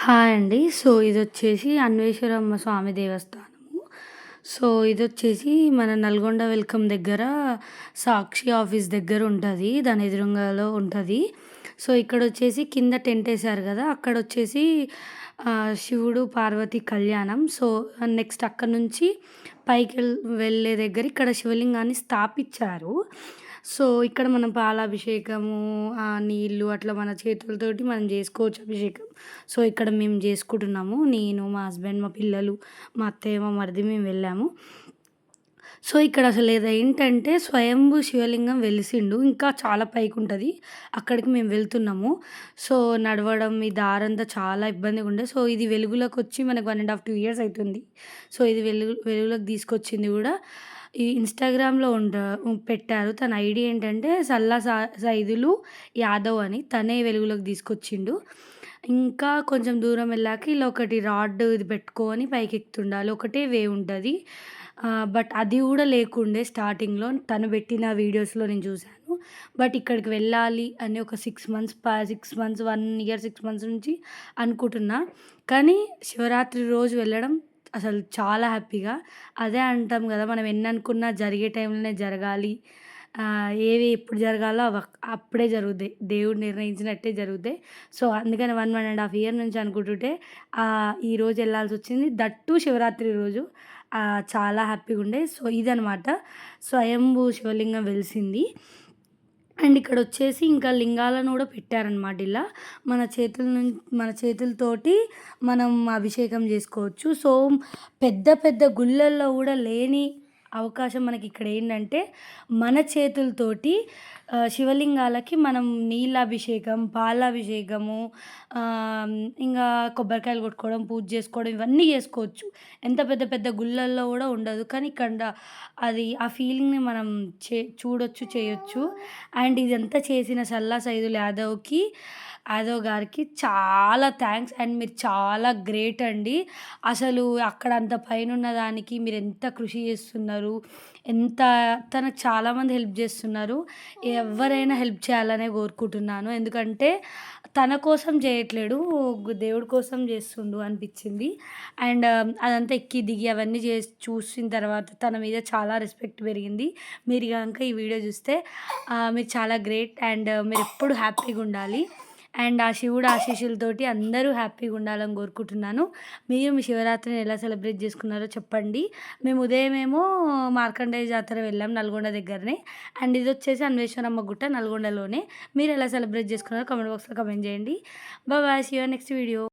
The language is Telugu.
హాయ్ అండి. సో, ఇదొచ్చేసి అన్వేషరమ్మ స్వామి దేవస్థానము. సో, ఇదొచ్చేసి మన నల్గొండ వెల్కమ్ దగ్గర సాక్షి ఆఫీస్ దగ్గరుంటది. దాని ఎదురుంగాలో ఉంటది. సో, ఇక్కడొచ్చేసి కింద టెంటేశారు గదా! అక్కడొచ్చేసి శివుడు, పార్వతి కళ్యాణం. సో, నెక్స్ట్ అక్కడి నుంచి వెళ్ళే దగ్గర ఇక్కడ శివలింగాన్ని స్థాపిచ్చారు. సో, ఇక్కడ మనం పాలాభిషేకము, నీళ్ళు అట్లా మన చేతులతోటి మనం జేసుకోవచ్చు అభిషేకం. సో, ఇక్కడ మేము జేసుకుంటున్నాము. నేను, మా హస్బెండ్, మా పిల్లలు, మా అత్తయ్య, మా మరిది మేము వెళ్ళాము. సో, ఇక్కడ అసలు ఇదేంటంటే స్వయంభూ శివలింగం వెలిసిండు. ఇంకా చాలా పైకుంటది. అక్కడికి మేము వెళ్తున్నాము. సో, నడవడం ఈ దారంతా చాలా ఇబ్బందిగుండే. సో, ఇది వెలుగులోకొచ్చి మనకు 1 ½ ఇయర్స్ అయితుంది. సో, ఇది వెలుగులోకి తీసుకొచ్చింది గూడా ఈ ఇన్‌స్టాగ్రామ్‌లో పెట్టారు. తన ఐడీ ఏంటంటే సైదులు యాదవ్ అని. తనే వెలుగులోకి తీసుకొచ్చిండు. ఇంకా కొంచెం దూరం వెళ్ళాక ఇలా ఒకటి రాడ్ ఇది పెట్టుకొని పైకెక్కుతుండాలి. ఒకటే వే ఉంటది. బట్ అది గూడా లేకుండే స్టార్టింగ్‌లో. తను పెట్టిన వీడియోస్‌లో నేను చూసాను. బట్ ఇక్కడికి వెళ్ళాలి అని ఒక 6 మంత్స్ 6 మంత్స్, 1 ఇయర్ 6 మంత్స్ నుంచి అనుకుంటున్నా. కానీ శివరాత్రి రోజు వెళ్ళడం అసలు చాలా హ్యాపీగా అదే అంటాం గదా! మనం ఎన్ననుకున్నా జరిగే టైంలోనే జరగాలి. ఏవి ఎప్పుడు జరగాలో అవి అప్పుడే జరుగుతాయి. దేవుడు నిర్ణయించినట్టే జరుగుతాయి. సో, అందుకని 1, 1 ½ ఇయర్ నుంచి అనుకుంటుంటే ఈరోజు ఎళ్ళాల్సొచ్చింది. దట్ టూ శివరాత్రి రోజు. చాలా హ్యాపీగుండే. సో, ఇదనమాట స్వయంభూ శివలింగం వెలిసింది. అండ్ ఇక్కడొచ్చేసి ఇంకా లింగాలను గూడా పెట్టారనమాట ఇలా. మన చేతులతోటి మనం అభిషేకం జేసుకోవచ్చు. సో, పెద్ద పెద్ద గుళ్ళల్లో గూడా లేని అవకాశం మనకిక్కడేంటంటే, మన చేతులతోటి శివలింగాలకి మనం నీళ్ళభిషేకం, పాలాభిషేకము, ఇంగా కొబ్బరికాయలు కొట్టుకోవడం, పూజ జేసుకోవడం ఇవన్నీ జేసుకోవచ్చు. ఎంత పెద్ద పెద్ద గుళ్ళల్లో గూడా ఉండదు. కానీ ఇక్కడ అది ఆ ఫీలింగ్‌ని మనం చూడొచ్చు, చేయొచ్చు. అండ్ ఇదంతా చేసిన సల్లా సైదుల్ యాదవ్ గారికి చాలా థాంక్స్. అండ్ మీరు చాలా గ్రేట్ అండి. అసలు అక్కడ అంత పైనున్న దానికి మీరెంత కృషి చేస్తున్నారు. ఎంత తనకు చాలామంది హెల్ప్ చేస్తున్నారు. ఎవ్వరైనా హెల్ప్ చేయాలనే కోరుకుంటున్నాను. ఎందుకంటే తన కోసం చేయట్లేడు. దేవుడి కోసం చేస్తుండు అనిపించింది. అండ్ అదంతా ఎక్కి, దిగి అవన్నీ చూసిన తర్వాత తన మీద చాలా రెస్పెక్ట్ పెరిగింది. మీరు గనక ఈ వీడియో చూస్తే మీరు చాలా గ్రేట్. అండ్ మీరెప్పుడు హ్యాపీగుండాలి. అండ్ ఆ శివుడు ఆశీస్సులతోటి అందరూ హ్యాపీగా ఉండాలని కోరుకుంటున్నాను. మీరు మీ శివరాత్రిని ఎలా సెలబ్రేట్ చేసుకున్నారో చెప్పండి. మేము ఉదయమేమో మార్కండేయ జాతర వెళ్ళాం నల్గొండ దగ్గరనే. అండ్ ఇదొచ్చేసి అన్వేషణమ్మ గుట్ట నల్గొండలోనే. మీరు ఎలా సెలబ్రేట్ చేసుకున్నారో కామెంట్ బాక్స్‌లో కామెంట్ చేయండి. Bye bye. See you next video.